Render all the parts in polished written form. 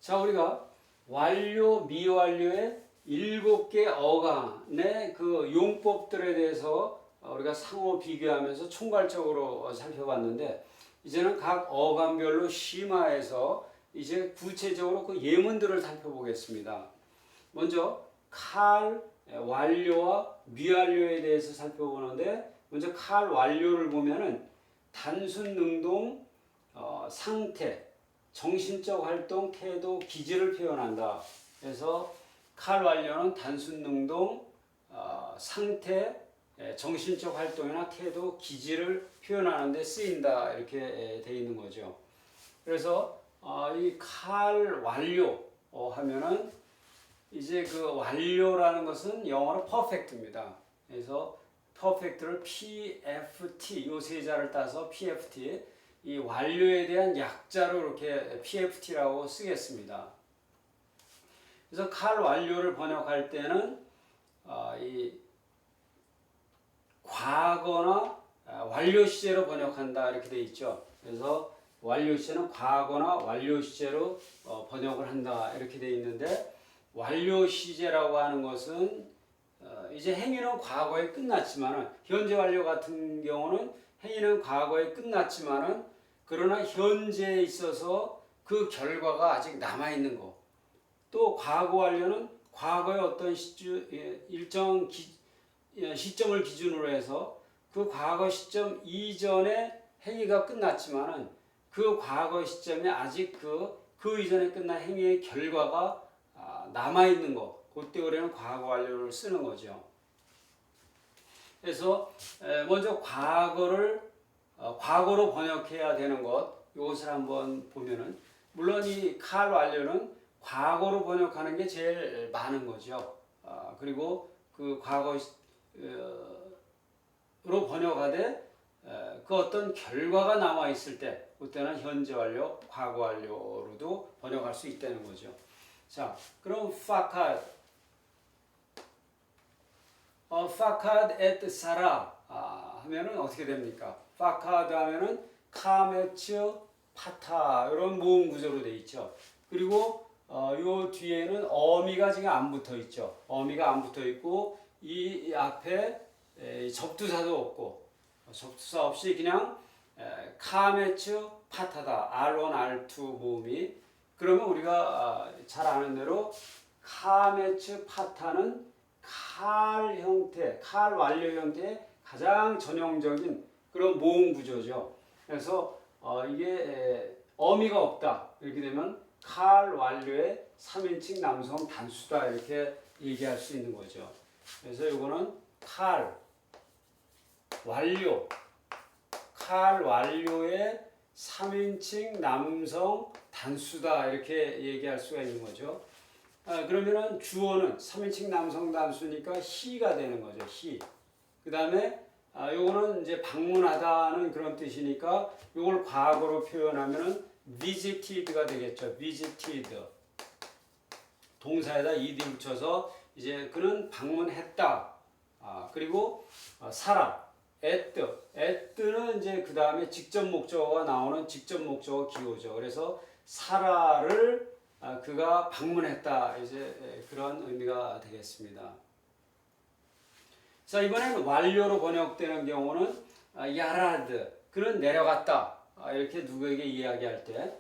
자, 우리가 완료, 미완료의 7개 어간의 그 용법들에 대해서 우리가 상호 비교하면서 총괄적으로 살펴봤는데, 이제는 각 어간별로 심화해서 이제 구체적으로 그 예문들을 살펴보겠습니다. 먼저 칼 완료와 미완료에 대해서 살펴보는데, 먼저 칼 완료를 보면은 단순 능동, 상태, 정신적 활동, 태도, 기질을 표현한다. 그래서 칼 완료는 단순 능동, 상태, 정신적 활동이나 태도, 기질을 표현하는 데 쓰인다. 이렇게 되어 있는 거죠. 그래서 이 칼 완료 하면은 이제 그 완료라는 것은 영어로 perfect입니다. 그래서 perfect를 PFT 요 세 자를 따서 PFT, 이 완료에 대한 약자로 이렇게 PFT라고 쓰겠습니다. 그래서 칼 완료를 번역할 때는 이 과거나 완료 시제로 번역한다 이렇게 돼 있죠. 그래서 완료 시제는 과거나 완료 시제로 번역을 한다 이렇게 돼 있는데, 완료 시제라고 하는 것은 이제 행위는 과거에 끝났지만은, 현재 완료 같은 경우는 행위는 과거에 끝났지만은 그러나 현재에 있어서 그 결과가 아직 남아 있는 거. 또 과거 완료는 과거의 어떤 일정 시점을 기준으로 해서 그 과거 시점 이전에 행위가 끝났지만은 그 과거 시점에 아직 그 이전에 끝난 행위의 결과가 남아 있는 거. 그때 우리는 과거 완료를 쓰는 거죠. 그래서 먼저 과거로 번역해야 되는 것, 이것을 한번 보면은, 물론 이 칼 완료는 과거로 번역하는 게 제일 많은 거죠. 그리고 그 과거로 번역하되 그 어떤 결과가 남아 있을 때, 그때는 현재 완료, 과거 완료로도 번역할 수 있다는 거죠. 자, 그럼 파카드 et 사라 하면은 어떻게 됩니까? 파카드 하면은 카메츠 파타 이런 모음 구조로 돼 있죠. 그리고 요 뒤에는 어미가 지금 안 붙어 있죠. 어미가 안 붙어 있고 이 앞에 접두사도 없고, 접두사 없이 그냥 카메츠 파타다. R1, R2 모음이. 그러면 우리가 잘 아는 대로 카메츠 파타는 칼 형태, 칼 완료 형태의 가장 전형적인 그런 모음 구조죠. 그래서 이게 어미가 없다 이렇게 되면 칼 완료의 3인칭 남성 단수다 이렇게 얘기할 수 있는 거죠. 그래서 이거는 칼 완료의 3인칭 남성 단수다 이렇게 얘기할 수가 있는 거죠. 그러면은 주어는 3인칭 남성 단수니까 he가 되는 거죠. he. 그 다음에 요거는 이제 방문하다는 그런 뜻이니까 요걸 과거로 표현하면은 visited가 되겠죠. visited. 동사에다 ed 붙여서 이제 그는 방문했다. 그리고 살아. at는 이제 그 다음에 직접 목적어가 나오는 직접 목적어 기호죠. 그래서 살아를 그가 방문했다. 이제 그런 의미가 되겠습니다. 자, 이번에는 완료로 번역되는 경우는 야라드, 그는 내려갔다. 이렇게 누구에게 이야기할 때,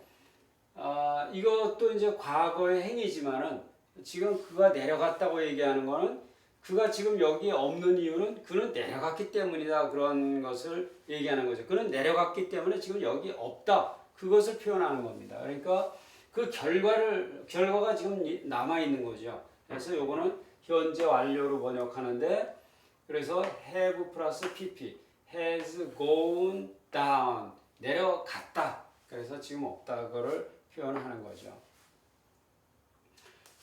이것도 이제 과거의 행위지만은 지금 그가 내려갔다고 얘기하는 거는 그가 지금 여기에 없는 이유는 그는 내려갔기 때문이다. 그런 것을 얘기하는 거죠. 그는 내려갔기 때문에 지금 여기 없다. 그것을 표현하는 겁니다. 그러니까 그 결과가 지금 남아 있는 거죠. 그래서 요거는 현재 완료로 번역하는데, 그래서 have 플러스 pp, has gone down, 내려갔다. 그래서 지금 없다. 그거를 표현하는 거죠.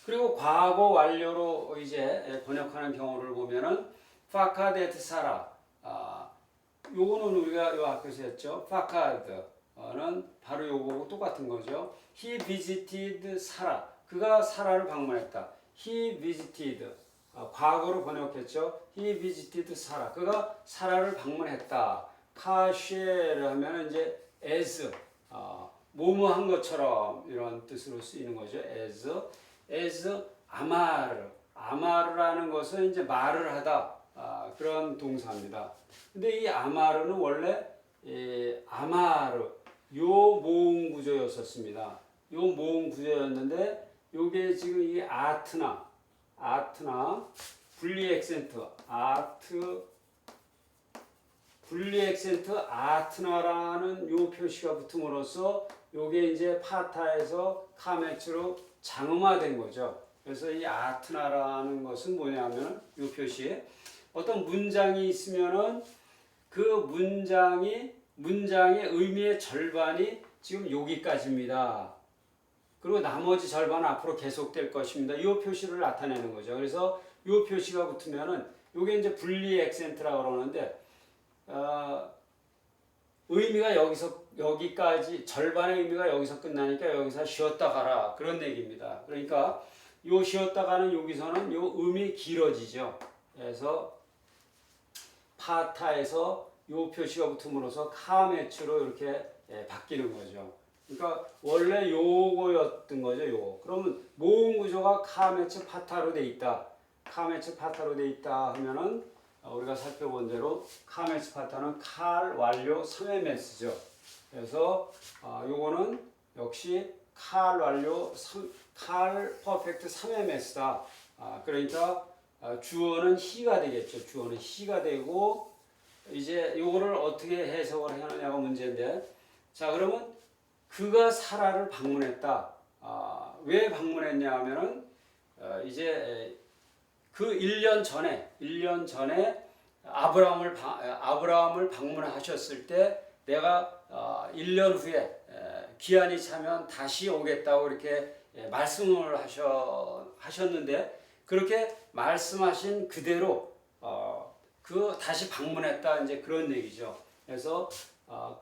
그리고 과거 완료로 이제 번역하는 경우를 보면은 파카드 et 사라, 요거는 우리가 요 앞에서 했죠. 파카드는 바로 요거하고 똑같은 거죠. He visited 사라, 그가 사라를 방문했다. He visited, 과거로 번역했죠. He visited 사라, 그가 사라를 방문했다. 카쉐를 하면 이제 as, 뭐뭐 한 것처럼 이런 뜻으로 쓰이는 거죠. as 아마르. 아마르라는 것은 이제 말을 하다 그런 동사입니다. 근데 이 아마르는 원래 아마르 요 모음 구조였었습니다. 요 모음 구조였는데 요게 지금 이 아트나 분리 액센트 아트나라는 요 표시가 붙음으로써 요게 이제 파타에서 카메츠로 장음화된 거죠. 그래서 이 아트나라는 것은 뭐냐면 요 표시에 어떤 문장이 있으면은 그 문장의 의미의 절반이 지금 여기까지입니다. 그리고 나머지 절반은 앞으로 계속될 것입니다. 이 표시를 나타내는 거죠. 그래서 이 표시가 붙으면은 이게 이제 분리 액센트라고 그러는데 의미가 여기까지 절반의 의미가 여기서 끝나니까 여기서 쉬었다 가라 그런 얘기입니다. 그러니까 요 쉬었다 가는 여기서는 요 음이 길어지죠. 그래서 파타에서 요 표시가 붙음으로써 카메츠로 이렇게 바뀌는 거죠. 그러니까 원래 요거였던 거죠. 요거. 그러면 모음 구조가 카메츠 파타로 돼 있다. 카메츠 파타로 돼 있다 하면은 우리가 살펴본 대로 카메츠 파타는 칼 완료 3ms죠. 그래서 요거는 역시 칼 완료 칼 퍼펙트 3ms다. 그러니까 주어는 he가 되겠죠. 주어는 he가 되고 이제 요거를 어떻게 해석을 하느냐가 문제인데 자 그러면 그가 사라를 방문했다. 왜 방문했냐 하면은 이제 그 1년 전에 아브라함을 방문하셨을 때 내가 1년 후에 기한이 차면 다시 오겠다고 이렇게 말씀을 하셨는데 그렇게 말씀하신 그대로 그 다시 방문했다 이제 그런 얘기죠. 그래서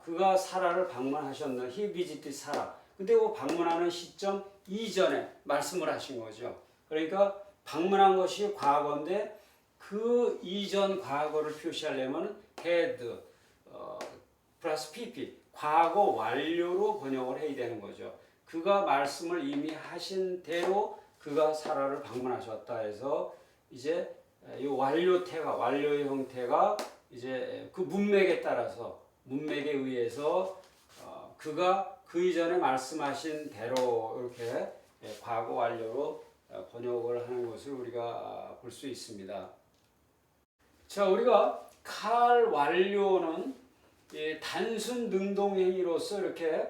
그가 사라를 방문하셨나 he visited 사라. 근데 그 방문하는 시점 이전에 말씀을 하신 거죠. 그러니까 방문한 것이 과거인데 그 이전 과거를 표시하려면 had 플러스 pp 과거 완료로 번역을 해야 되는 거죠. 그가 말씀을 이미 하신 대로 그가 사라를 방문하셨다 해서 이제 이 완료의 형태가 이제 그 문맥에 따라서 문맥에 의해서 그가 그 이전에 말씀하신 대로 이렇게 과거 완료로 번역을 하는 것을 우리가 볼 수 있습니다. 자, 우리가 칼 완료는 단순 능동행위로서 이렇게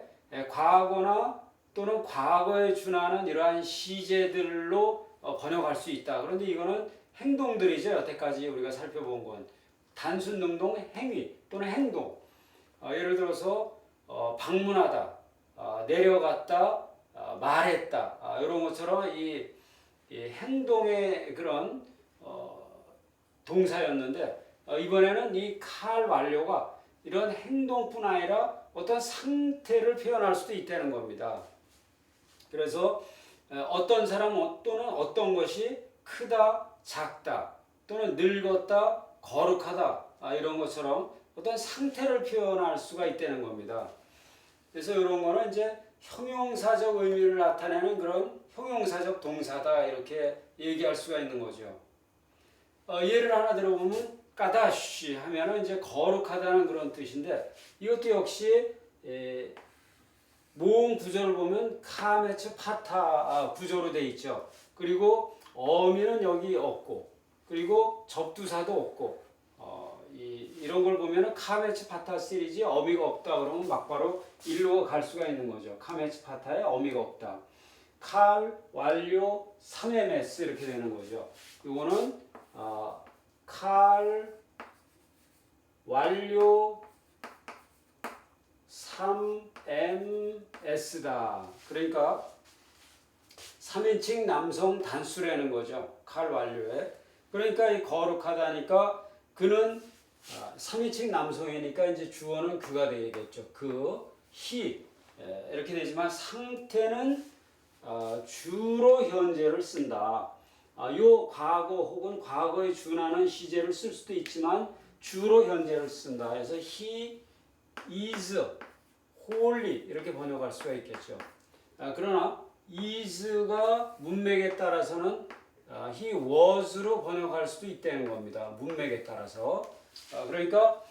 과거나 또는 과거에 준하는 이러한 시제들로 번역할 수 있다. 그런데 이거는 행동들이죠. 여태까지 우리가 살펴본 건 단순 능동 행위 또는 행동. 예를 들어서 방문하다, 내려갔다, 말했다 이런 것처럼 이 행동의 그런 동사였는데 이번에는 이 칼 완료가 이런 행동뿐 아니라 어떤 상태를 표현할 수도 있다는 겁니다. 그래서 어떤 사람 또는 어떤 것이 크다, 작다 또는 늙었다, 거룩하다 이런 것처럼 어떤 상태를 표현할 수가 있다는 겁니다. 그래서 이런 거는 이제 형용사적 의미를 나타내는 그런 형용사적 동사다 이렇게 얘기할 수가 있는 거죠. 예를 하나 들어보면 까다시 하면은 이제 거룩하다는 그런 뜻인데 이것도 역시 모음 구조를 보면 카메츠 파타 구조로 돼 있죠. 그리고 어미는 여기 없고 그리고 접두사도 없고 이런 걸 보면은 카메츠 파타 시리즈 어미가 없다 그러면 막바로 일로 갈 수가 있는 거죠. 카메츠 파타에 어미가 없다. 칼 완료 3ms 이렇게 되는 거죠. 이거는 칼 완료 3ms다. 그러니까 3인칭 남성 단수라는 거죠. 칼 완료에. 그러니까 이 거룩하다니까 그는 3인칭 남성이니까 이제 주어는 그가 되겠죠. 그, he 이렇게 되지만 상태는 주로 현재를 쓴다. 요 과거 혹은 과거에 준하는 시제를 쓸 수도 있지만 주로 현재를 쓴다. 그래서 he is wholly 이렇게 번역할 수가 있겠죠. 그러나 is가 문맥에 따라서는 he was로 번역할 수도 있다는 겁니다. 문맥에 따라서. 그러니까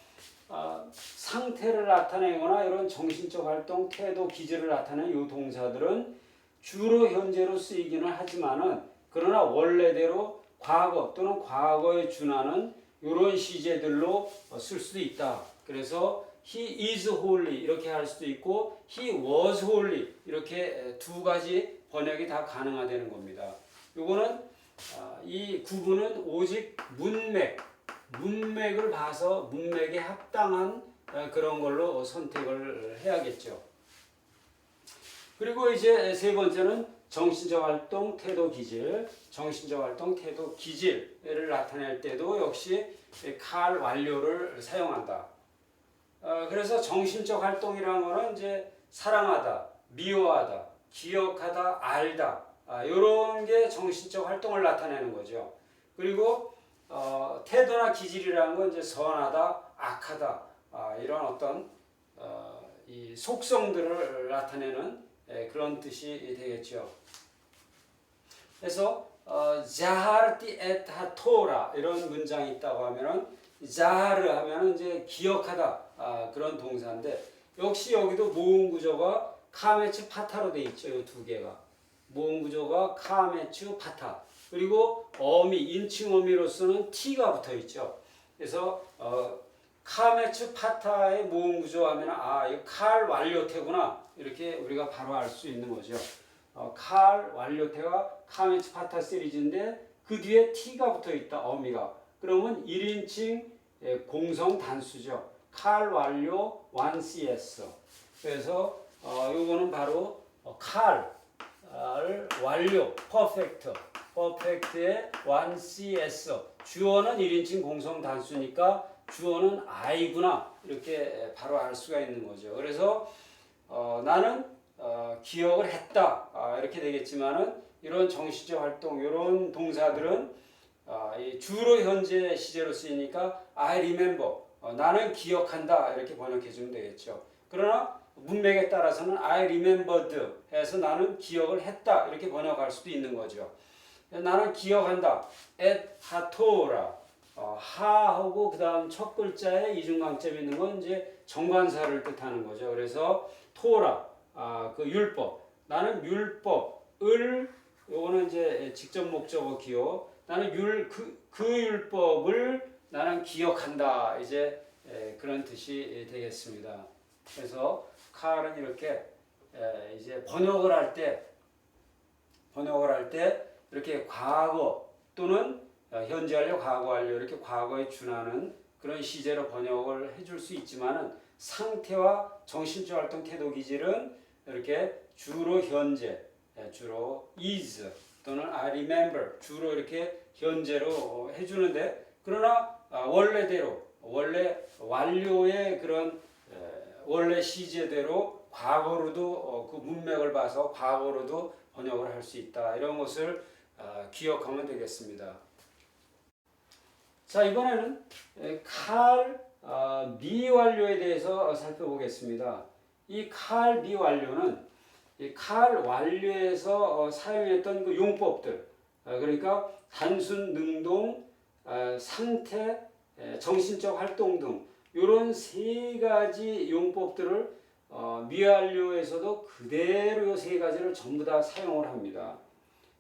상태를 나타내거나 이런 정신적 활동, 태도, 기질을 나타내는 이 동사들은 주로 현재로 쓰이기는 하지만은 그러나 원래대로 과거 또는 과거에 준하는 이런 시제들로 쓸 수도 있다. 그래서 he is holy 이렇게 할 수도 있고 he was holy 이렇게 두 가지 번역이 다 가능하다는 겁니다. 요거는 이 구분은 오직 문맥을 봐서 문맥에 합당한 그런 걸로 선택을 해야겠죠. 그리고 이제 세 번째는 정신적 활동, 태도, 기질. 정신적 활동, 태도, 기질을 나타낼 때도 역시 칼 완료를 사용한다. 그래서 정신적 활동이라는 거는 이제 사랑하다, 미워하다, 기억하다, 알다. 이런 게 정신적 활동을 나타내는 거죠. 그리고 태도나 기질이라는 건 이제 선하다, 악하다 이런 어떤 이 속성들을 나타내는 그런 뜻이 되겠죠. 그래서 자하르티 에트 하토라 이런 문장이 있다고 하면은 자하르 하면은 이제 기억하다 그런 동사인데 역시 여기도 모음 구조가 카메츠 파타로 돼 있죠. 이 두 개가 모음 구조가 카메츠 파타. 그리고 어미 인칭 어미로서는 t가 붙어 있죠. 그래서 카메츠 파타의 모음 구조하면 이거 칼 완료태구나 이렇게 우리가 바로 알 수 있는 거죠. 칼 완료태가 카메츠 파타 시리즈인데 그 뒤에 t가 붙어 있다. 어미가. 그러면 1인칭 공성 단수죠. 칼 완료 1cs. 그래서 요거는 바로 칼 완료 퍼펙트의 1cs. 주어는 1인칭 공성 단수니까 주어는 I구나 이렇게 바로 알 수가 있는 거죠. 그래서 나는 기억을 했다 이렇게 되겠지만은 이런 정신적 활동 이런 동사들은 주로 현재 시제로 쓰이니까 I remember 나는 기억한다 이렇게 번역해 주면 되겠죠. 그러나 문맥에 따라서는 I remembered 해서 나는 기억을 했다 이렇게 번역할 수도 있는 거죠. 나는 기억한다 at 하토라 하하고 그 다음 첫 글자에 이중강점 있는 건 이제 정관사를 뜻하는 거죠. 그래서 토라 그 율법 나는 율법을 요거는 이제 직접 목적어 기호 나는 그 율법을 나는 기억한다 이제 그런 뜻이 되겠습니다. 그래서 칼은 이렇게 이제 번역을 할 때 이렇게 과거 또는 현재 완료, 과거 완료 이렇게 과거에 준하는 그런 시제로 번역을 해줄 수 있지만은 상태와 정신적 활동 태도 기질은 이렇게 주로 현재, 주로 is 또는 I remember 주로 이렇게 현재로 해주는데 그러나 원래 완료의 그런 원래 시제대로 과거로도 그 문맥을 봐서 과거로도 번역을 할 수 있다 이런 것을 기억하면 되겠습니다. 자 이번에는 칼 미완료에 대해서 살펴보겠습니다. 이 칼 미완료는 이 칼 완료에서 사용했던 그 용법들 그러니까 단순 능동, 상태, 정신적 활동 등 이런 세 가지 용법들을 미완료에서도 그대로 이 세 가지를 전부 다 사용을 합니다.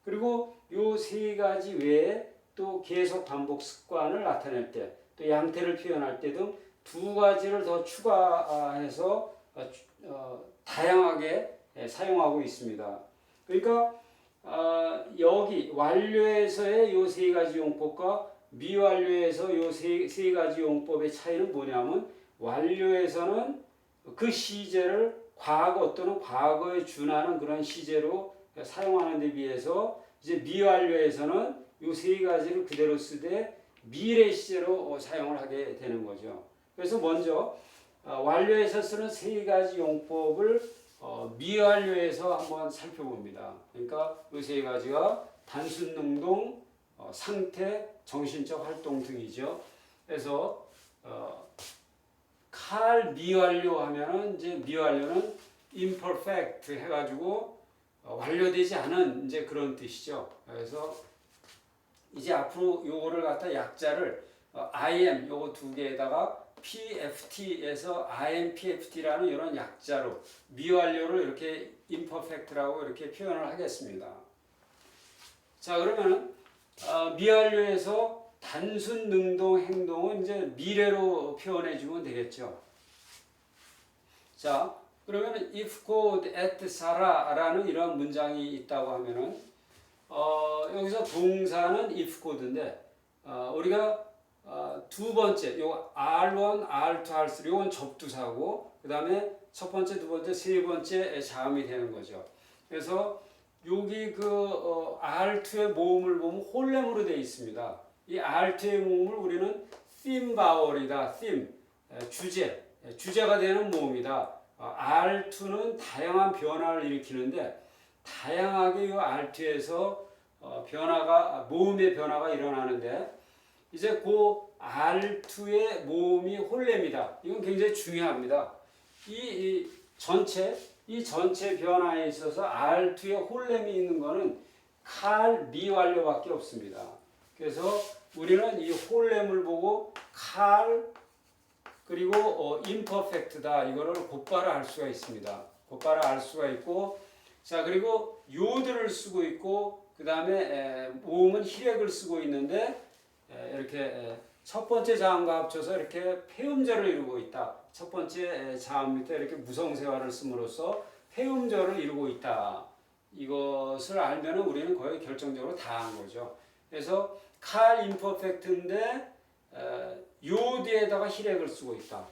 그리고 이 세 가지 외에 또 계속 반복 습관을 나타낼 때, 또 양태를 표현할 때 등 두 가지를 더 추가해서 다양하게 사용하고 있습니다. 그러니까 여기 완료에서의 이 세 가지 용법과 미완료에서 이 세 가지 용법의 차이는 뭐냐면 완료에서는 그 시제를 과거 또는 과거에 준하는 그런 시제로 사용하는 데 비해서 이제 미완료에서는 이 세 가지를 그대로 쓰되 미래 시제로 사용을 하게 되는 거죠. 그래서 먼저 완료에서 쓰는 세 가지 용법을 미완료에서 한번 살펴봅니다. 그러니까 이 세 가지가 단순 능동, 상태, 정신적 활동 등이죠. 그래서 칼 미완료 하면은 이제 미완료는 imperfect 해가지고 완료되지 않은 이제 그런 뜻이죠. 그래서 이제 앞으로 요거를 갖다 약자를 IM 요거 두 개에다가 PFT에서 IMPFT라는 이런 약자로 미완료를 이렇게 imperfect라고 이렇게 표현을 하겠습니다. 자, 그러면은 미완료에서 단순 능동 행동은 이제 미래로 표현해 주면 되겠죠. 자, 그러면 if code at 사라라는 이런 문장이 있다고 하면은 여기서 동사는 if code인데 우리가 두 번째 요 R1, R2, R3 요건 접두사고 그 다음에 첫 번째, 두 번째, 세 번째 자음이 되는 거죠. 그래서 여기 그 R2의 모음을 보면 홀렘으로 되어 있습니다. 이 R2의 모음을 우리는 theme vowel이다. theme 주제가 되는 모음이다. R2는 다양한 변화를 일으키는데 다양하게 이 R2에서 모음의 변화가 일어나는데 이제 그 R2의 모음이 홀렘이다. 이건 굉장히 중요합니다. 이 전체 변화에 있어서 R2의 홀렘이 있는 거는 칼 미완료밖에 없습니다. 그래서 우리는 이 홀렘을 보고 칼 그리고 imperfect다 이거를 곧바로 알 수가 있습니다. 곧바로 알 수가 있고 자 그리고 요드를 쓰고 있고 그 다음에 모음은 히렉을 쓰고 있는데 이렇게 첫 번째 자음과 합쳐서 이렇게 폐음절을 이루고 있다. 첫 번째 자음 밑에 이렇게 무성세화를 씀으로써 폐음절을 이루고 있다. 이것을 알면은 우리는 거의 결정적으로 다 한 거죠. 그래서 칼 임퍼펙트인데 요 뒤에다가 히렉을 쓰고 있다.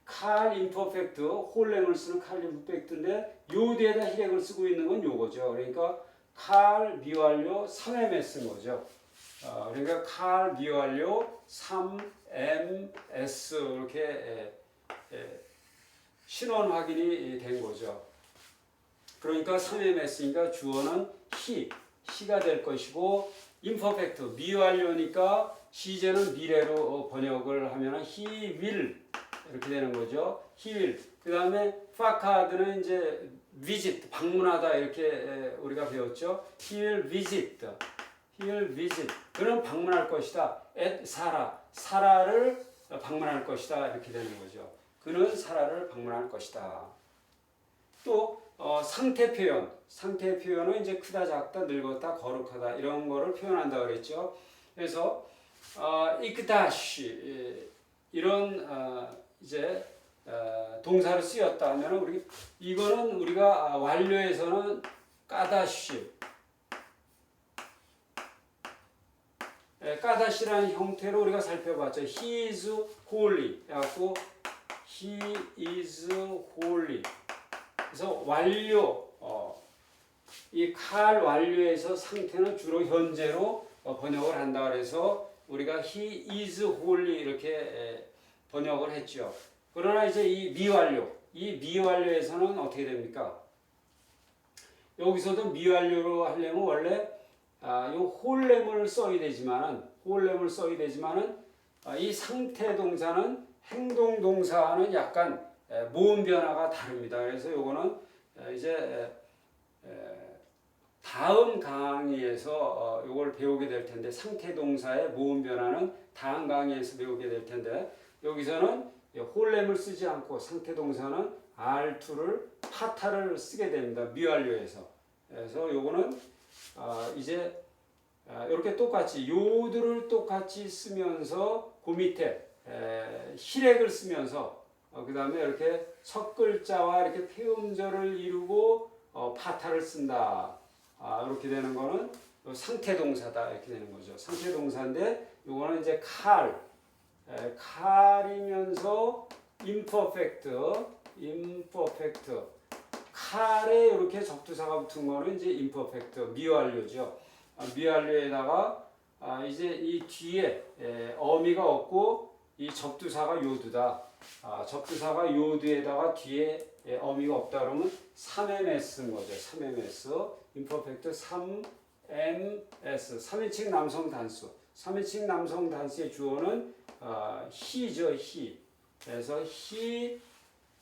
칼 임퍼펙트 홀렘을 쓰는 칼 임퍼펙트인데 요 뒤에다 히렉을 쓰고 있는 건 요거죠. 그러니까 칼 미완료 3M에 쓴 거죠. 그러니까 칼 미완료 3MS 이렇게 신원 확인이 된 거죠. 그러니까 3MS니까 주어는 he가 될 것이고 imperfect 미완료니까 시제는 미래로 번역을 하면 he will 이렇게 되는 거죠. he will. 그 다음에 facad는 이제 visit 방문하다 이렇게 우리가 배웠죠. he will visit. he will visit. 그는 방문할 것이다. at 사라를 방문할 것이다 이렇게 되는 거죠. 그는 사라를 방문할 것이다. 또 상태 표현은 이제 크다, 작다, 늙었다, 거룩하다 이런 거를 표현한다 그랬죠. 그래서 이크다시 이런 이제 동사를 쓰였다 하면은 이거는 우리가 완료에서는 까다시 까다시라는 형태로 우리가 살펴봤죠. He is holy. 그래갖고 He is holy. 그래서 완료, 이 칼 완료에서 상태는 주로 현재로 번역을 한다 그래서 우리가 he is holy 이렇게 번역을 했죠. 그러나 이제 이 미완료에서는 어떻게 됩니까? 여기서도 미완료로 하려면 원래 요 홀렘을 써야 되지만은 이 상태 동사는 행동 동사와는 약간 모음 변화가 다릅니다. 그래서 요거는 이제 다음 강의에서 요걸 배우게 될 텐데 상태 동사의 모음 변화는 다음 강의에서 배우게 될 텐데 여기서는 홀렘을 쓰지 않고 상태 동사는 R2를 파타를 쓰게 됩니다. 미완료에서. 그래서 요거는 이제 이렇게 똑같이 요드를 똑같이 쓰면서 그 밑에 히렉을 쓰면서 그 다음에 이렇게 첫 글자와 이렇게 폐음절을 이루고 파타를 쓴다. 이렇게 되는 거는 상태 동사다. 이렇게 되는 거죠. 상태 동사인데 요거는 이제 칼이면서 imperfect. 칼에 이렇게 접두사가 붙은 거는 이제 imperfect, 미완료죠. 미완료에다가 이제 이 뒤에 어미가 없고 이 접두사가 요드다. 접두사가 요드에다가 뒤에 어미가 없다 그러면 3MS인 거죠. 3MS, imperfect 3MS, 3인칭 남성 단수. 3인칭 남성 단수의 주어는 he죠, he. 그래서 he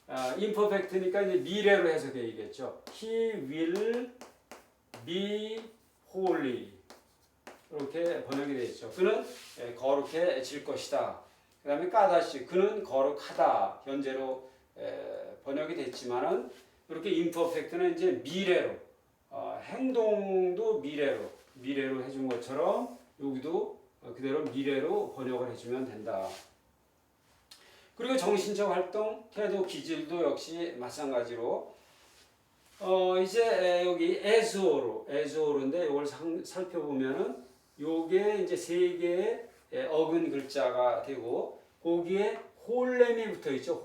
imperfect니까 이제 미래로 해석해야겠죠. He will be holy. 이렇게 번역이 되어 있죠. 그는 거룩해질 것이다. 그 다음에 까다시 그는 거룩하다. 현재로 번역이 됐지만은 이렇게 imperfect는 이제 미래로 행동도 미래로 해준 것처럼 여기도 그대로 미래로 번역을 해주면 된다. 그리고 정신적 활동, 태도, 기질도 역시 마찬가지로 이제 여기 에즈오르인데 이걸 살펴보면은 요게 이제 세 개의 어근 글자가 되고 거기에 홀렘이 붙어 있죠.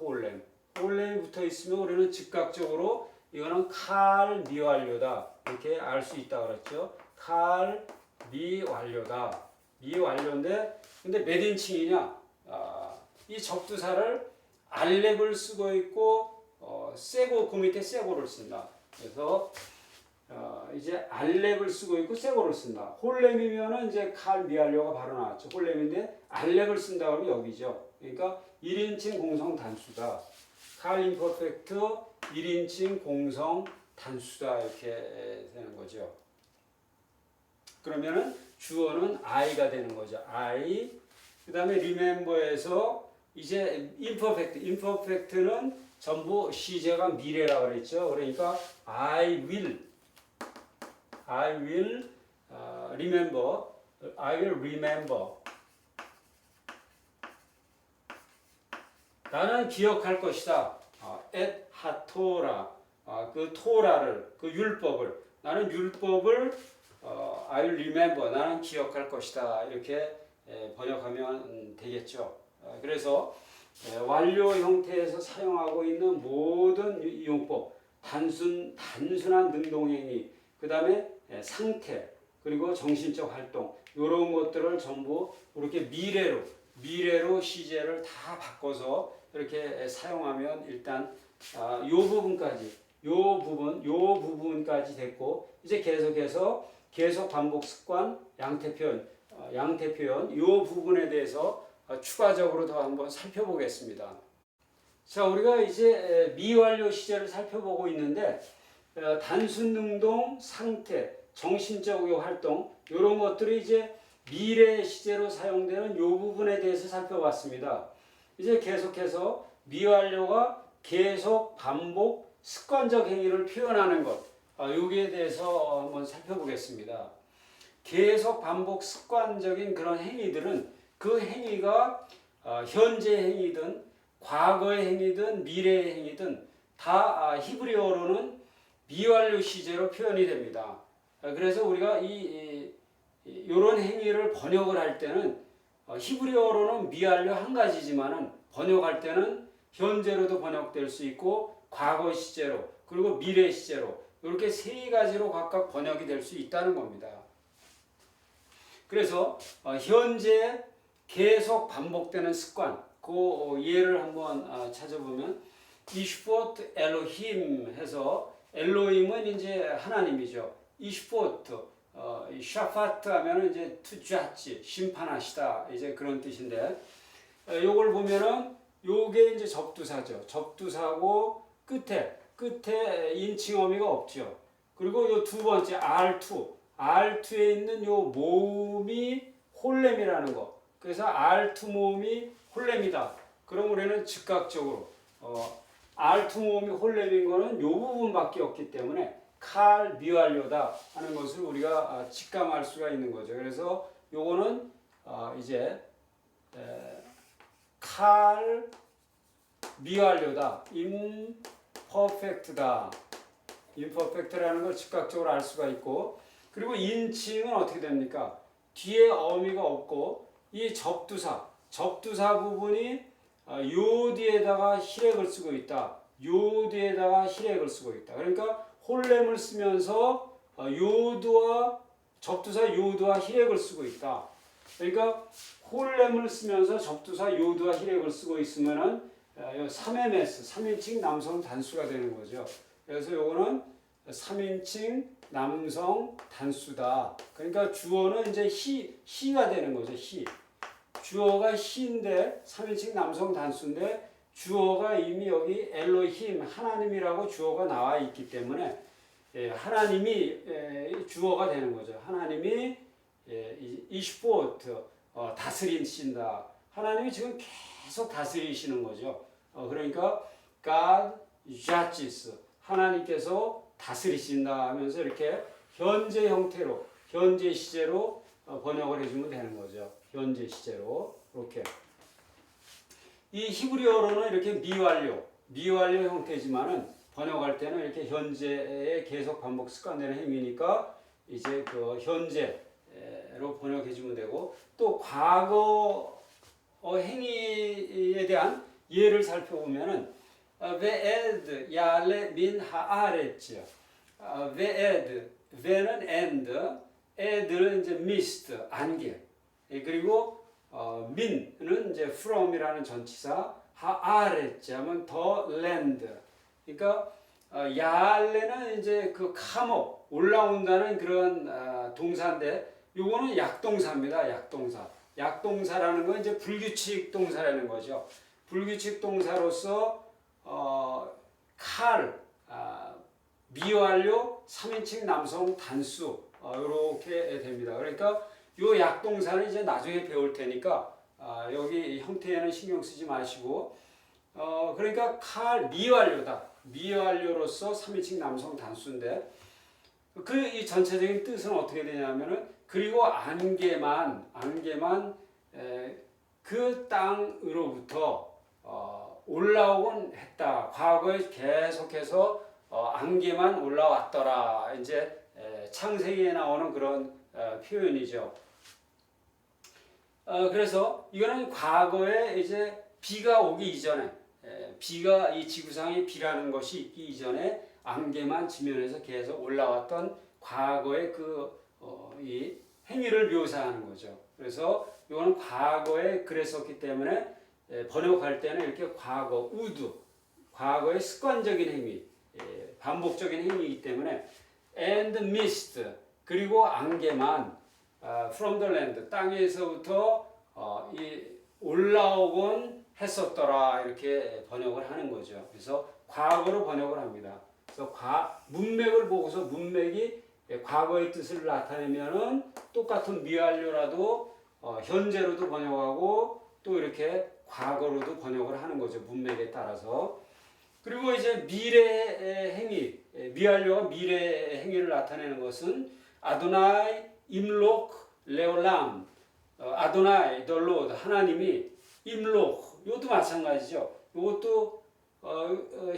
홀렘이 붙어 있으면 우리는 즉각적으로 이거는 칼 미완료다 이렇게 알 수 있다 그랬죠. 칼 미완료다. 미완료인데 근데 몇 인칭이냐? 이 접두사를 알렙을 쓰고 있고 세고 그 밑에 세고를 쓴다. 그래서 이제 알렙을 쓰고 있고 세고를 쓴다. 홀렘이면은 이제 칼 미완료가 바로 나왔죠. 홀렘인데 알렙을 쓴다 그러면 여기죠. 그러니까 1인칭 공성 단수다. 칼 임퍼펙트 1인칭 공성 단수다 이렇게 되는 거죠. 그러면은 주어는 I가 되는 거죠. I. 그다음에 remember에서 이제 imperfect는 전부 시제가 미래라고 그랬죠. 그러니까 I will remember. 나는 기억할 것이다. et haTorah. 그 토라를, 그 율법을. 나는 율법을 I will remember. 나는 기억할 것이다. 이렇게 번역하면 되겠죠. 그래서 완료 형태에서 사용하고 있는 모든 이용법, 단순한 능동행위, 그 다음에 상태, 그리고 정신적 활동, 이런 것들을 전부 이렇게 미래로 시제를 다 바꿔서 이렇게 사용하면 일단 요 부분까지 됐고, 이제 계속해서 계속 반복 습관, 양태 표현, 이 부분에 대해서 추가적으로 더 한번 살펴보겠습니다. 자, 우리가 이제 미완료 시제를 살펴보고 있는데 단순 능동, 상태, 정신적 활동 이런 것들이 이제 미래 시제로 사용되는 이 부분에 대해서 살펴봤습니다. 이제 계속해서 미완료가 계속 반복 습관적 행위를 표현하는 것 여기에 대해서 한번 살펴보겠습니다. 계속 반복 습관적인 그런 행위들은 그 행위가 현재 행위든 과거의 행위든 미래의 행위든 다 히브리어로는 미완료 시제로 표현이 됩니다. 그래서 우리가 이런 행위를 번역을 할 때는 히브리어로는 미완료 한 가지지만은 번역할 때는 현재로도 번역될 수 있고 과거 시제로 그리고 미래 시제로 이렇게 세 가지로 각각 번역이 될 수 있다는 겁니다. 그래서 현재 계속 반복되는 습관 그 예를 한번 찾아보면 이슈포트 엘로힘 해서 엘로힘은 이제 하나님이죠. 이슈포트 샤파트 하면은 이제 투자치 심판하시다 이제 그런 뜻인데 요걸 보면은 요게 이제 접두사죠. 접두사고 끝에 인칭 어미가 없죠. 그리고 요 두 번째 R2에 있는 요 모음이 홀렘이라는 거. 그래서 R2 모음이 홀렘이다. 그럼 우리는 즉각적으로 R2 모음이 홀렘인 거는 요 부분밖에 없기 때문에 칼 미완료다 하는 것을 우리가 직감할 수가 있는 거죠. 그래서 요거는 이제 칼 미완료다. imperfect라는 걸 즉각적으로 알 수가 있고 그리고 인칭은 어떻게 됩니까? 뒤에 어미가 없고 이 접두사 부분이 요 뒤에다가 히렉을 쓰고 있다. 요 뒤에다가 히렉을 쓰고 있다. 그러니까 홀렘을 쓰면서 요드와 접두사 요드와 히렉을 쓰고 있다. 그러니까 홀렘을 쓰면서 접두사 요드와 히렉을 쓰고 있으면은 3ms 3인칭 남성 단수가 되는 거죠. 그래서 요거는 3인칭 남성 단수다. 그러니까 주어는 이제 he가 되는 거죠. he. 주어가 he인데 3인칭 남성 단수인데 주어가 이미 여기 엘로힘 하나님이라고 주어가 나와 있기 때문에 하나님이 주어가 되는 거죠. 하나님이 이슈포트 다스리신다. 하나님이 지금 계속 다스리시는 거죠. 그러니까 God judges 하나님께서 다스리신다 하면서 이렇게 현재 형태로 현재 시제로 번역을 해주면 되는 거죠. 현재 시제로 이렇게. 이 히브리어로는 이렇게 미완료 형태지만은 번역할 때는 이렇게 현재의 계속 반복 습관되는 행위니까 이제 그 현재로 번역해 주면 되고 또 과거 행위에 대한 예를 살펴보면은 ve'ed 야레 민 하아레츠 ve'는 and ed는 이제 mist 안개 그리고 민은 이제 from이라는 전치사 하아레츠 하면 the land 그러니까 야알레는 이제 그 감옥 올라온다는 그런 동사인데 요거는 약동사입니다. 약동사라는 건 이제 불규칙 동사라는 거죠. 불규칙 동사로서 칼 미완료 3인칭 남성 단수 이렇게 됩니다. 그러니까 요 약동사는 이제 나중에 배울 테니까 여기 형태에는 신경 쓰지 마시고 그러니까 칼 미완료로서 3인칭 남성 단수인데 이 전체적인 뜻은 어떻게 되냐면은 그리고 안개만 그 땅으로부터 올라오곤 했다. 과거에 계속해서 안개만 올라왔더라. 이제 창세기에 나오는 그런 표현이죠. 그래서 이거는 과거에 이제 비가 오기 이전에 비가 이 지구상에 비라는 것이 있기 이전에 안개만 지면에서 계속 올라왔던 과거의 이 행위를 묘사하는 거죠. 그래서 이거는 과거에 그랬었기 때문에 번역할 때는 이렇게 과거 과거의 습관적인 행위, 반복적인 행위이기 때문에 and mist 그리고 안개만 from the land 땅에서부터 이 올라오곤 했었더라 이렇게 번역을 하는 거죠. 그래서 과거로 번역을 합니다. 그래서 문맥을 보고서 문맥이 과거의 뜻을 나타내면은 똑같은 미완료라도 현재로도 번역하고 또 이렇게 과거로도 번역을 하는 거죠. 문맥에 따라서. 그리고 이제 미래의 행위, 미완료가 미래의 행위를 나타내는 것은 아도나이 임록 레올람 아도나이 더 로드 하나님이 임록 이것도 마찬가지죠. 이것도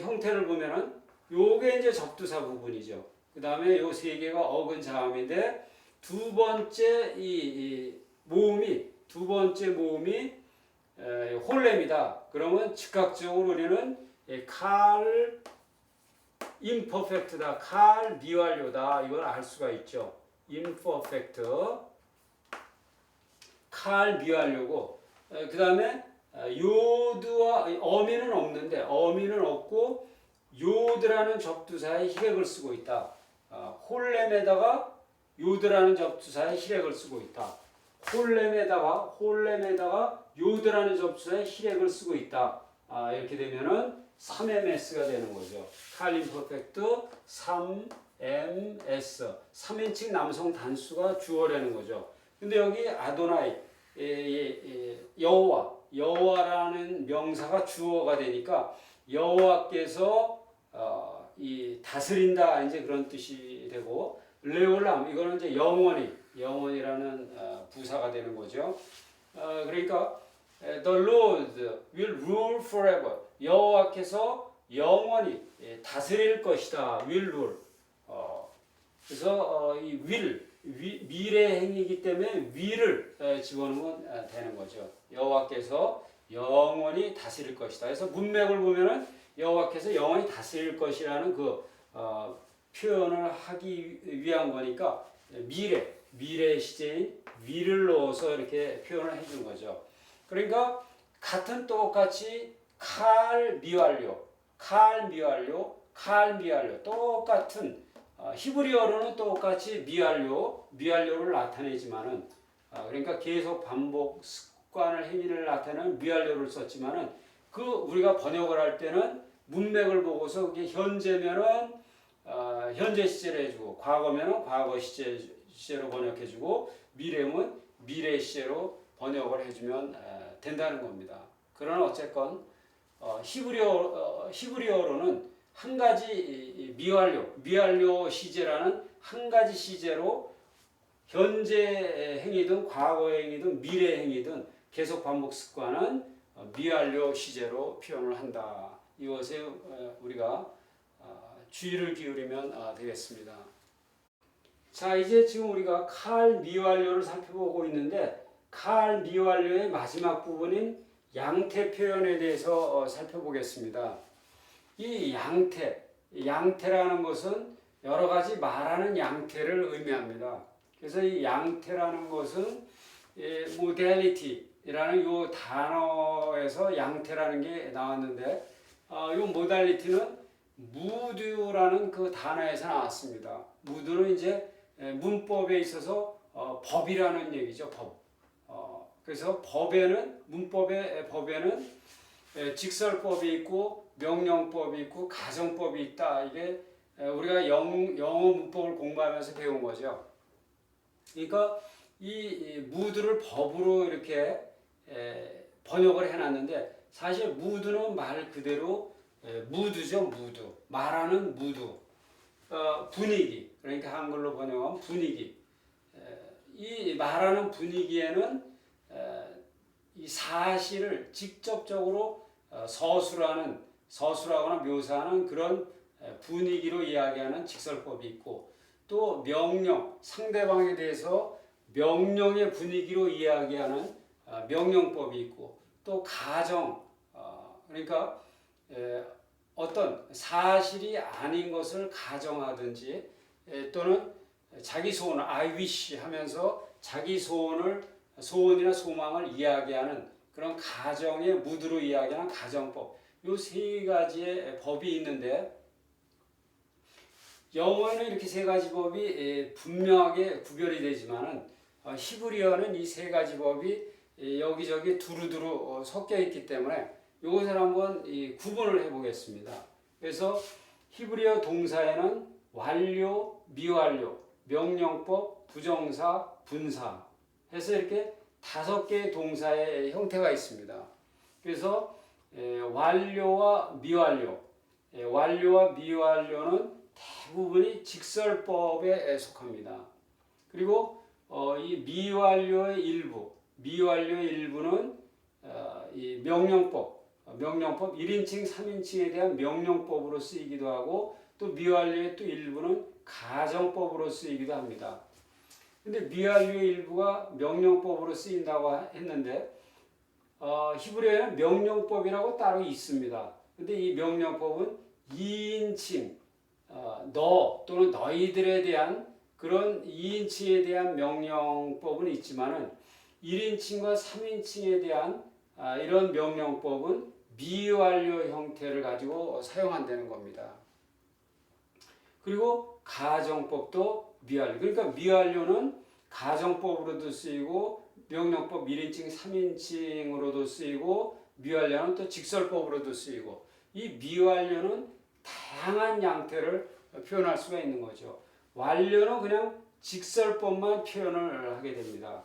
형태를 보면은 요게 이제 접두사 부분이죠. 그 다음에 요 세 개가 어근 자음인데 두 번째 모음이 홀렘이다. 그러면 즉각적으로 우리는 칼 imperfect다. 칼 미완료다. 이걸 알 수가 있죠. imperfect 칼 미완료고 그 다음에 요드와 어미는 없는데 어미는 없고 요드라는 접두사에 히렉을 쓰고 있다. 홀렘에다가 요드라는 접두사에 히렉을 쓰고 있다. 홀렘에다가 요드라는 접두사에 히렉을 쓰고 있다. 이렇게 되면은 3MS가 되는 거죠. 칼 임퍼펙트 3MS 3인칭 남성 단수가 주어라는 거죠. 근데 여기 아도나이 여호와라는 명사가 주어가 되니까 여호와께서 이 다스린다 이제 그런 뜻이 되고 레올람 이거는 이제 영원이라는 부사가 되는 거죠. 그러니까 the Lord will rule forever 여호와께서 영원히 다스릴 것이다. will rule 그래서 이 will 미래 행위이기 때문에 will을 집어넣으면 되는 거죠. 여호와께서 영원히 다스릴 것이다. 그래서 문맥을 보면은 여호와께서 영원히 다스릴 것이라는 그 표현을 하기 위한 거니까 미래 시제인 will을 넣어서 이렇게 표현을 해준 거죠. 그러니까 같은 똑같이 칼 미완료 똑같은 히브리어로는 똑같이 미완료를 나타내지만은 그러니까 계속 반복 습관을 행위를 나타내는 미완료를 썼지만은 그 우리가 번역을 할 때는 문맥을 보고서 그게 현재면은 현재 시제로 해주고 과거면은 과거 시제로 번역해주고 미래면 미래 시제로 번역을 해주면 된다는 겁니다. 그러나 어쨌건 히브리어로는 한 가지 미완료 시제라는 한 가지 시제로 현재 행위든 과거 행위든 미래 행위든 계속 반복 습관은 미완료 시제로 표현을 한다. 이것에 우리가 주의를 기울이면 되겠습니다. 자, 이제 지금 우리가 칼 미완료를 살펴보고 있는데 칼 미완료의 마지막 부분인 양태 표현에 대해서 살펴보겠습니다. 이 양태라는 것은 여러 가지 말하는 양태를 의미합니다. 그래서 이 양태라는 것은 modality라는 이 단어에서 양태라는 게 나왔는데 이 modality는 mood라는 그 단어에서 나왔습니다. mood는 이제 문법에 있어서 법이라는 얘기죠. 법. 그래서 문법의 법에는 직설법이 있고 명령법이 있고 가정법이 있다. 이게 우리가 영어 문법을 공부하면서 배운 거죠. 그러니까 이 무드를 법으로 이렇게 번역을 해놨는데 사실 무드는 말 그대로 무드죠. 무드. 말하는 무드. 분위기. 그러니까 한글로 번역하면 분위기. 이 말하는 분위기에는 이 사실을 직접적으로 서술하거나 묘사하는 그런 분위기로 이야기하는 직설법이 있고 또 상대방에 대해서 명령의 분위기로 이야기하는 명령법이 있고 또 그러니까 어떤 사실이 아닌 것을 가정하든지 또는 자기 소원, I wish 하면서 자기 소원이나 소망을 이야기하는 그런 가정의 무드로 이야기하는 가정법. 이 세 가지의 법이 있는데 영어에는 이렇게 세 가지 법이 분명하게 구별이 되지만은 히브리어는 이 세 가지 법이 여기저기 두루두루 섞여 있기 때문에 이것을 한번 구분을 해보겠습니다. 그래서 히브리어 동사에는 완료, 미완료, 명령법, 부정사, 분사 해서 이렇게 5개의 동사의 형태가 있습니다. 그래서 완료와 미완료는 대부분이 직설법에 속합니다. 그리고 이 미완료의 일부는 이 명령법 1인칭, 3인칭에 대한 명령법으로 쓰이기도 하고 또 미완료의 또 일부는 가정법으로 쓰이기도 합니다. 근데 미완료의 일부가 명령법으로 쓰인다고 했는데 히브리어에는 명령법이라고 따로 있습니다. 근데 이 명령법은 2인칭 너 또는 너희들에 대한 그런 2인칭에 대한 명령법은 있지만은 1인칭과 3인칭에 대한 이런 명령법은 미완료 형태를 가지고 사용한다는 겁니다. 그리고 가정법도 미완료. 그러니까 미완료는 가정법으로도 쓰이고 명령법 1인칭, 3인칭으로도 쓰이고 미완료는 또 직설법으로도 쓰이고 이 미완료는 다양한 양태를 표현할 수가 있는 거죠. 완료는 그냥 직설법만 표현을 하게 됩니다.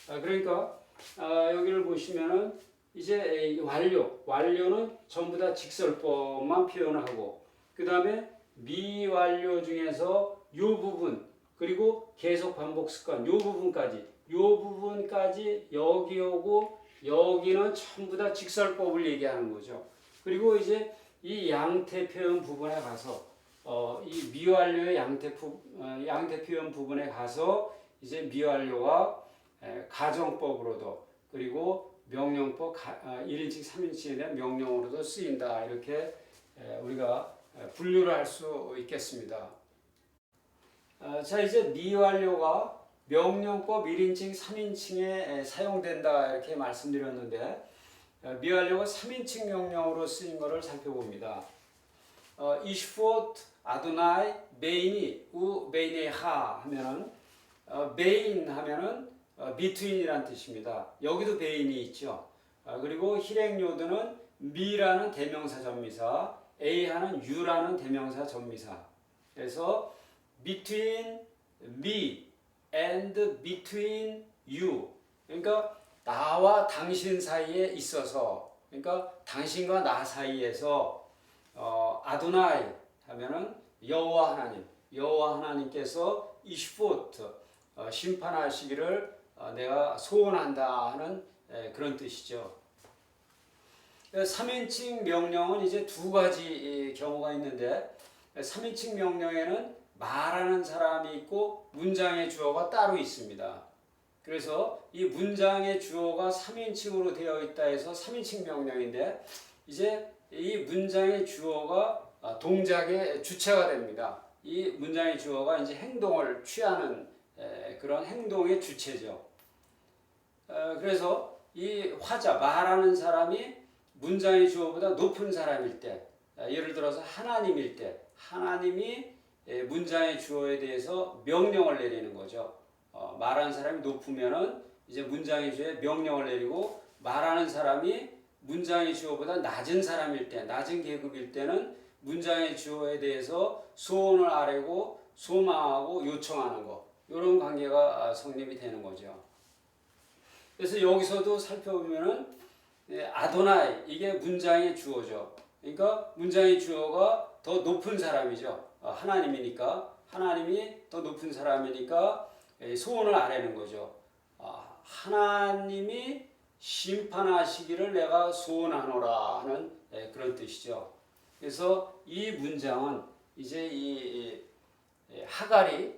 그러니까 여기를 보시면은 이제 완료는 전부 다 직설법만 표현하고 그 다음에 미완료 중에서 요 부분 그리고 계속 반복 습관 요 부분까지 여기 오고 여기는 전부 다 직설법을 얘기하는 거죠. 그리고 이제 이 양태 표현 부분에 가서 이 미완료의 양태 표현 부분에 가서 이제 미완료와 가정법으로도 그리고 명령법 1인칭, 3인칭에 대한 명령으로도 쓰인다. 이렇게 우리가 분류를 할 수 있겠습니다. 자, 이제 미완료가 명령법 1인칭, 3인칭에 사용된다. 이렇게 말씀드렸는데 미완료가 3인칭 명령으로 쓰인 것을 살펴봅니다. 이슈포트 아도나이 베이니 우 베이네하 하면은 베인 하면은 between이란 뜻입니다. 여기도 베인이 있죠. 그리고 hirekyo도는 me라는 대명사 전미사, a하는 you라는 대명사 전미사. 그래서 between me and between you. 그러니까 나와 당신 사이에 있어서, 그러니까 당신과 나 사이에서 아도나이 하면은 여호와 하나님, 여호와 하나님께서 이슈포트 심판하시기를 내가 소원한다 하는 그런 뜻이죠. 3인칭 명령은 이제 두 가지 경우가 있는데 3인칭 명령에는 말하는 사람이 있고 문장의 주어가 따로 있습니다. 그래서 이 문장의 주어가 3인칭으로 되어 있다 해서 3인칭 명령인데 이제 이 문장의 주어가 동작의 주체가 됩니다. 이 문장의 주어가 이제 행동을 취하는 그런 행동의 주체죠. 그래서 이 화자, 말하는 사람이 문장의 주어보다 높은 사람일 때, 예를 들어서 하나님일 때, 하나님이 문장의 주어에 대해서 명령을 내리는 거죠. 말하는 사람이 높으면은 이제 문장의 주어에 명령을 내리고 말하는 사람이 문장의 주어보다 낮은 사람일 때, 낮은 계급일 때는 문장의 주어에 대해서 소원을 아뢰고 소망하고 요청하는 거. 이런 관계가 성립이 되는 거죠. 그래서 여기서도 살펴보면은 아도나이 이게 문장의 주어죠. 그러니까 문장의 주어가 더 높은 사람이죠. 하나님이니까 하나님이 더 높은 사람이니까 소원을 아뢰는 거죠. 하나님이 심판하시기를 내가 소원하노라 하는 그런 뜻이죠. 그래서 이 문장은 이제 이 하갈이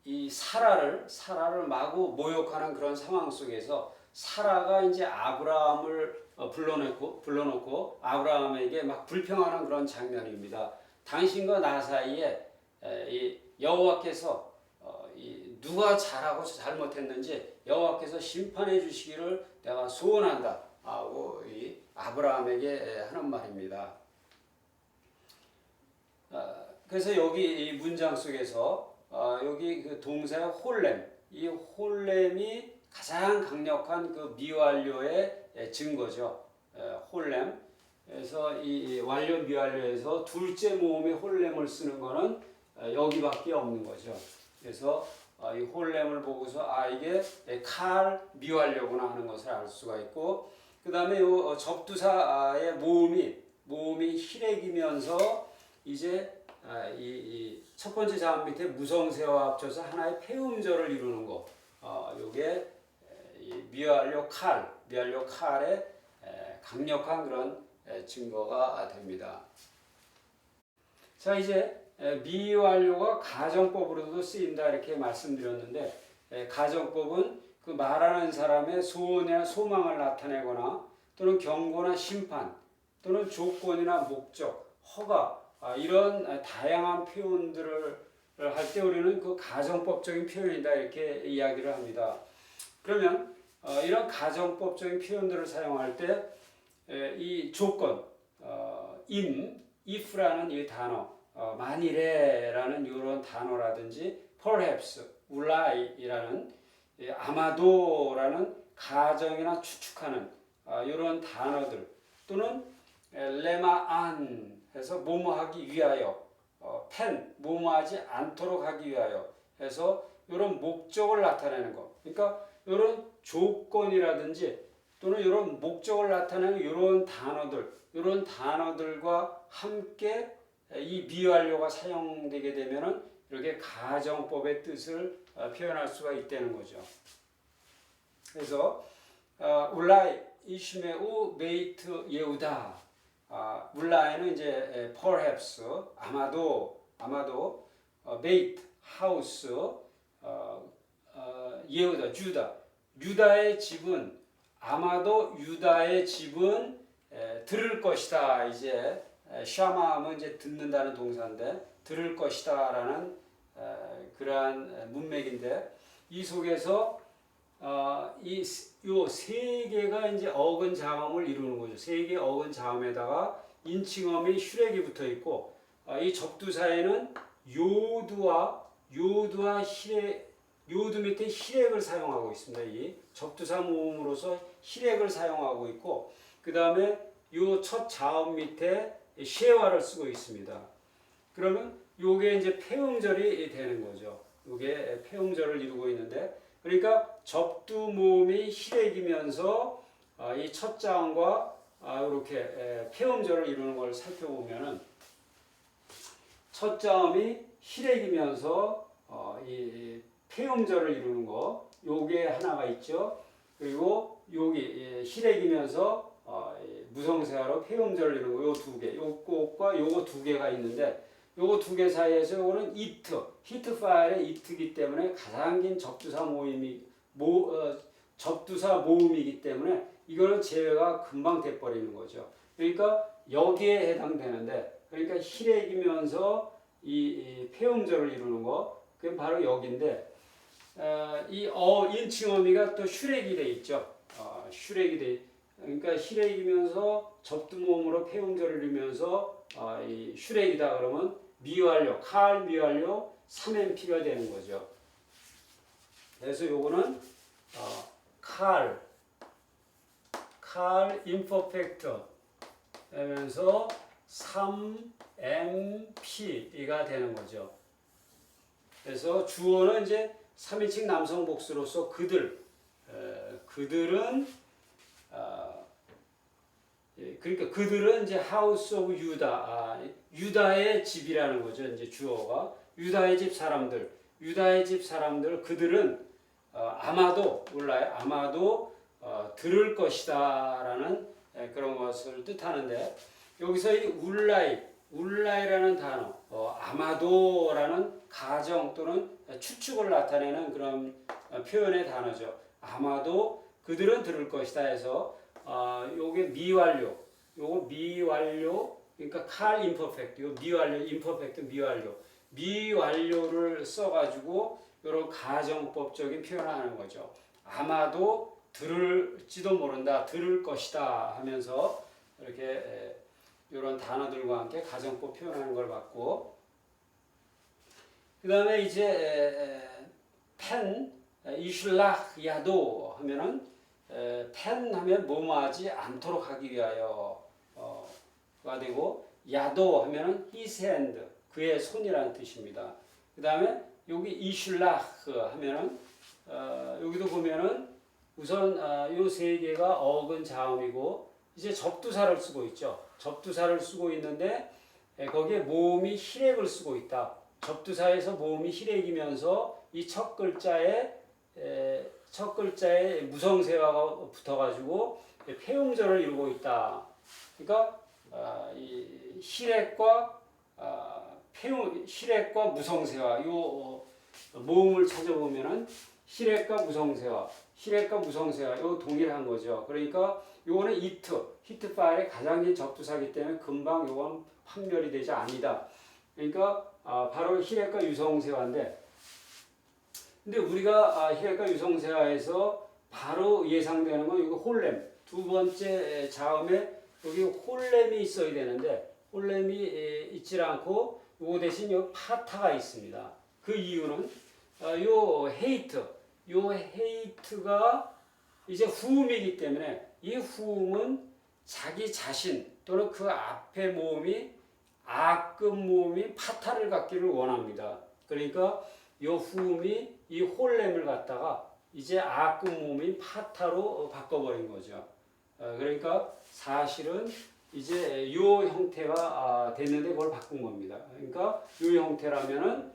이 사라를 마구 모욕하는 그런 상황 속에서 사라가 이제 아브라함을 불러놓고 아브라함에게 막 불평하는 그런 장면입니다. 당신과 나 사이에 이 여호와께서 누가 잘하고 잘못했는지 여호와께서 심판해 주시기를 내가 소원한다 하고 이 아브라함에게 하는 말입니다. 그래서 여기 이 문장 속에서 여기 그 동사의 홀렘, 이 홀렘이 가장 강력한 그 미완료의 증거죠. 홀렘. 그래서 이 완료 미완료에서 둘째 모음의 홀렘을 쓰는 거는 여기밖에 없는 거죠. 그래서 이 홀렘을 보고서 이게 칼 미완료구나 하는 것을 알 수가 있고, 그 다음에 이 접두사의 모음이 히렉이면서 이제 이 첫 번째 자음 밑에 무성세와 합쳐서 하나의 폐음절을 이루는 거. 요게 미완료 칼의 강력한 그런 증거가 됩니다. 자, 이제 미완료가 가정법으로도 쓰인다 이렇게 말씀드렸는데, 가정법은 그 말하는 사람의 소원이나 소망을 나타내거나 또는 경고나 심판 또는 조건이나 목적, 허가 이런 다양한 표현들을 할 때 우리는 그 가정법적인 표현이다 이렇게 이야기를 합니다. 그러면 이런 가정법적인 표현들을 사용할 때 이 조건, if라는 이 단어, 만일에라는 이런 단어라든지 perhaps, ulike이라는 아마도라는 가정이나 추측하는 이런 단어들 또는 레마안 해서 뭐뭐하기 위하여, 펜 뭐뭐하지 않도록 하기 위하여 해서 이런 목적을 나타내는 것. 그러니까 이런 조건이라든지 또는 이런 목적을 나타내는 이런 단어들과 함께 이 미완료가 사용되게 되면은 이렇게 가정법의 뜻을 표현할 수가 있다는 거죠. 그래서 울라이 이슈메우 베이트 예우다. 울라이는 이제 perhaps 아마도 베이트 하우스 예우다 유다의 집은 아마도 유다의 집은 들을 것이다. 이제 샤마하면 이제 듣는다는 동사인데 들을 것이다라는 그러한 문맥인데 이 속에서 이 요 세 개가 이제 어근 자음을 이루는 거죠. 세 개 어근 자음에다가 인칭어미 슈렉이 붙어 있고 이 접두사에는 요두와 요두 밑에 히렉을 사용하고 있습니다. 이 접두사 모음으로서 히렉을 사용하고 있고 그 다음에 요 첫 자음 밑에 쉐와를 쓰고 있습니다. 그러면 요게 이제 폐음절이 되는 거죠. 요게 폐음절을 이루고 있는데 그러니까 접두 모음이 히렉이면서 이 첫 자음과 이렇게 폐음절을 이루는 걸 살펴보면은 첫 자음이 히렉이면서 이 폐음절을 이루는 거 요게 하나가 있죠. 그리고 여기 히렉이면서 무성세화로 폐음절을 이루는 거 요 두 개, 요것과 요거 두 개가 있는데 요거 두 개 사이에서 요거는 히트 파일의 it이기 때문에 가장 긴 접두사 접두사 모음이기 때문에 이거는 제외가 금방 돼버리는 거죠. 그러니까 여기에 해당되는데 그러니까 히렉이면서 이 폐음절을 이루는 거 그게 바로 여기인데 이 인칭어미가 또 슈렉이 돼 있죠. 슈렉이 돼 그러니까 히렉이면서 접두모음으로 폐음절을 이루면서 이 슈렉이다 그러면 미완료, 칼 미완료 3MP가 되는 거죠. 그래서 요거는 칼 임퍼펙트 하면서 3MP가 되는 거죠. 그래서 주어는 이제 3인칭 남성 복수로서 그들은 그러니까 그들은 이제 하우스 오브 유다 유다의 집이라는 거죠. 이제 주어가 유다의 집 사람들 그들은 아마도 몰라요. 아마도 들을 것이다라는 그런 것을 뜻하는데 여기서 이 울라이라는 단어 아마도라는 가정 또는 추측을 나타내는 그런 표현의 단어죠. 아마도 그들은 들을 것이다 해서 요게 미완료 그러니까 칼 임퍼펙트 요 미완료를 써가지고 이런 가정법적인 표현을 하는 거죠. 아마도 들을지도 모른다 들을 것이다 하면서 이렇게 이런 단어들과 함께 가정법 표현하는 걸 봤고 그 다음에 이제 이슐락 야도 하면은 펜 하면 뭐뭐하지 않도록 하기 위하여가 되고 야도 하면은 his hand 그의 손이라는 뜻입니다. 그 다음에 여기 이슐락 하면은 여기도 보면은 우선 요 세 개가 어근 자음이고 이제 접두사를 쓰고 있죠. 접두사를 쓰고 있는데 거기에 모음이 히렉을 쓰고 있다. 접두사에서 모음이 히렉이면서 이 첫 글자에 무성세화가 붙어가지고 폐음절을 이루고 있다. 그러니까 이 히렉과 무성세화 요 모음을 찾아보면은 히렉과 무성세화 요 동일한 거죠. 그러니까 요거는 히트 파일의 가장 긴 접두사기 때문에 금방 요건 판별이 되지 않니다. 그러니까 바로 히렉과 유성세화인데 근데 우리가 히렉과 유성세화에서 바로 예상되는 건 이거 홀렘 두 번째 자음에 여기 홀렘이 있어야 되는데 홀렘이 있지 않고 요 대신 요 파타가 있습니다. 그 이유는 요 헤이트가 이제 후음이기 때문에 이 후음은 자기 자신 또는 그 앞에 모음이 악금 모음이 파타를 갖기를 원합니다. 그러니까 이 후음이 이 홀렘을 갖다가 이제 악금 모음이 파타로 바꿔버린 거죠. 그러니까 사실은 이제 이 형태가 됐는데 그걸 바꾼 겁니다. 그러니까 이 형태라면은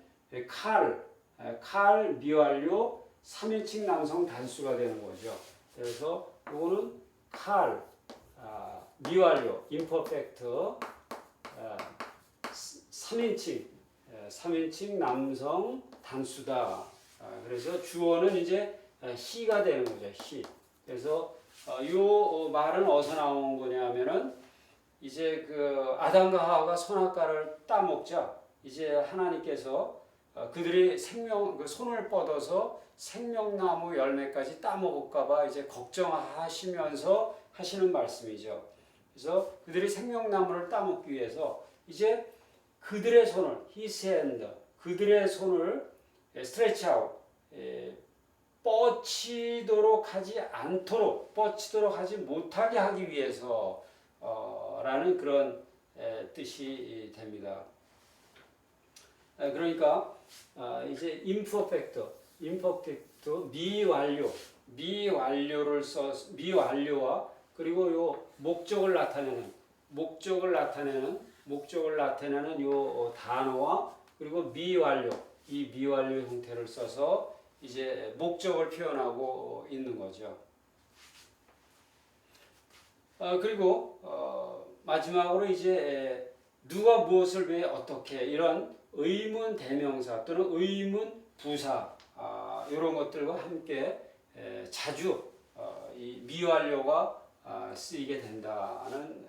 칼 미완료 3인칭 남성 단수가 되는 거죠. 그래서 이거는 칼 미완료 임퍼펙트 3인칭 남성 단수다. 그래서 주어는 이제 he가 되는 거죠. he. 그래서 요 말은 어디서 나온 거냐면은 이제 그 아담과 하와가 선악과를 따먹자 이제 하나님께서 그들이 손을 뻗어서 생명나무 열매까지 따먹을까봐 이제 걱정하시면서 하시는 말씀이죠. 그래서 그들이 생명나무를 따먹기 위해서 이제 그들의 손을 his hand 그들의 손을 stretch out 뻗치도록 하지 않도록, 뻗치도록 하지 못하게 하기 위해서 라는 그런 뜻이 됩니다. 그러니까 이제 imperfect 미완료를 미완료와 그리고 요 목적을 나타내는 요 단어와 그리고 미완료 이 미완료 형태를 써서 이제 목적을 표현하고 있는 거죠. 그리고 마지막으로 이제 누가 무엇을 왜 어떻게 이런 의문 대명사 또는 의문 부사 이런 것들과 함께 자주 이 미완료가 쓰이게 된다는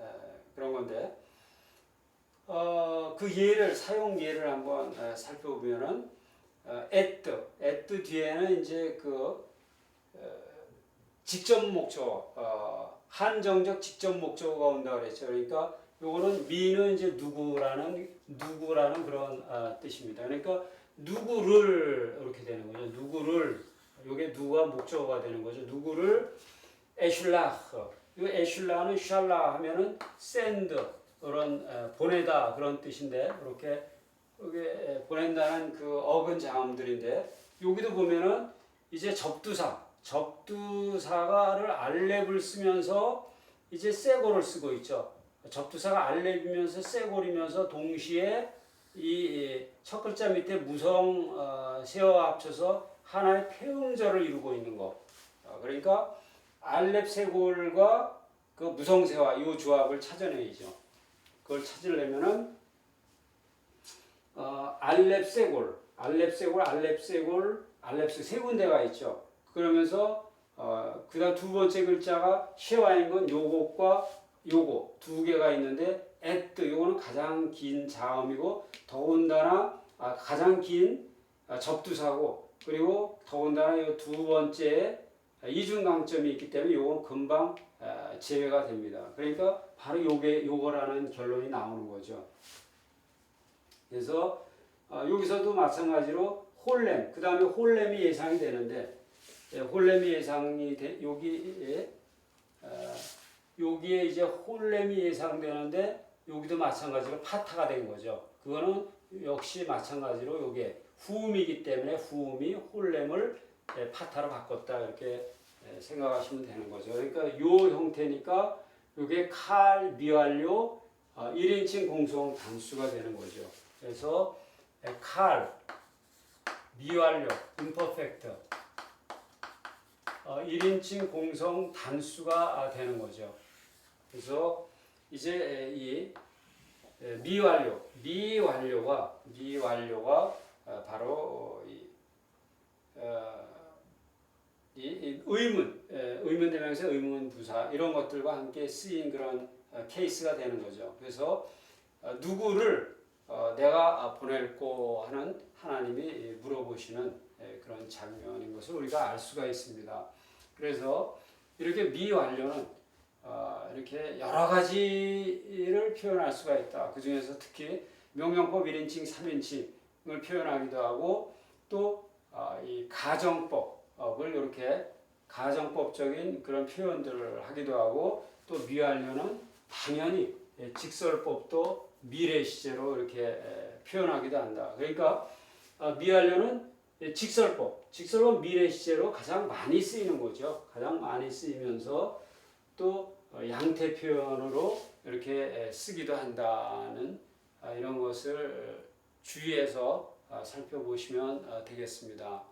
그런 건데 그 사용 예를 한번 살펴보면은 at 뒤에는 이제 그 직접 목적 한정적 직접 목적어가 온다 그랬죠. 그러니까 요거는 미는 이제 누구라는 그런 뜻입니다. 그러니까 누구를 이렇게 되는 거죠. 누구를 요게 누가 목적어가 되는 거죠. 누구를 에슐라흐. 이 에슐라는 샬라 하면은 send 그런 보내다 그런 뜻인데 이렇게 보낸다는 그 어근장음들인데 여기도 보면은 이제 접두사가를 알렙을 쓰면서 이제 쎄골을 쓰고 있죠. 접두사가 알렙이면서 쎄골이면서 동시에 이 첫 글자 밑에 무성 세어와 합쳐서 하나의 폐음절을 이루고 있는 거. 그러니까 알렙 쎄골과 그 무성 세와 이 조합을 찾아내야죠. 그걸 찾으려면은 알렙 쎄골 세 군데가 있죠. 그러면서 그다음 두 번째 글자가 쉐와인 건 요것과 요거 두 개가 있는데 요거는 가장 긴 자음이고 더군다나 가장 긴 접두사고 그리고 더군다나 이 두 번째 이중 강점이 있기 때문에 요건 금방 제외가 됩니다. 그러니까 바로 요거라는 결론이 나오는 거죠. 그래서 여기서도 마찬가지로 홀렘, 그 다음에 홀렘이 예상이 되는데 홀렘이 예상이 여기에 이제 홀렘이 예상되는데 여기도 마찬가지로 파타가 된 거죠. 그거는 역시 마찬가지로 요게 후음이기 때문에 후음이 홀렘을 파타로 바꿨다 이렇게 생각하시면 되는 거죠. 그러니까 요 형태니까 요게 칼 미완료 1인칭 공송 단수가 되는 거죠. 그래서 칼 미완료 imperfect 1인칭 공성 단수가 되는 거죠. 그래서 이제 이 미완료가 바로 이 의문 대명사, 의문 부사 이런 것들과 함께 쓰인 그런 케이스가 되는 거죠. 그래서 누구를 내가 보낼고 하는 하나님이 물어보시는 그런 장면인 것을 우리가 알 수가 있습니다. 그래서 이렇게 미완료는 이렇게 여러 가지를 표현할 수가 있다. 그 중에서 특히 명령법 1인칭, 3인칭을 표현하기도 하고 또 이 가정법을 이렇게 가정법적인 그런 표현들을 하기도 하고 또 미완료는 당연히 직설법도 미래 시제로 이렇게 표현하기도 한다. 그러니까 미완료는 직설법 미래 시제로 가장 많이 쓰이는 거죠. 가장 많이 쓰이면서 또 양태 표현으로 이렇게 쓰기도 한다는 이런 것을 주의해서 살펴보시면 되겠습니다.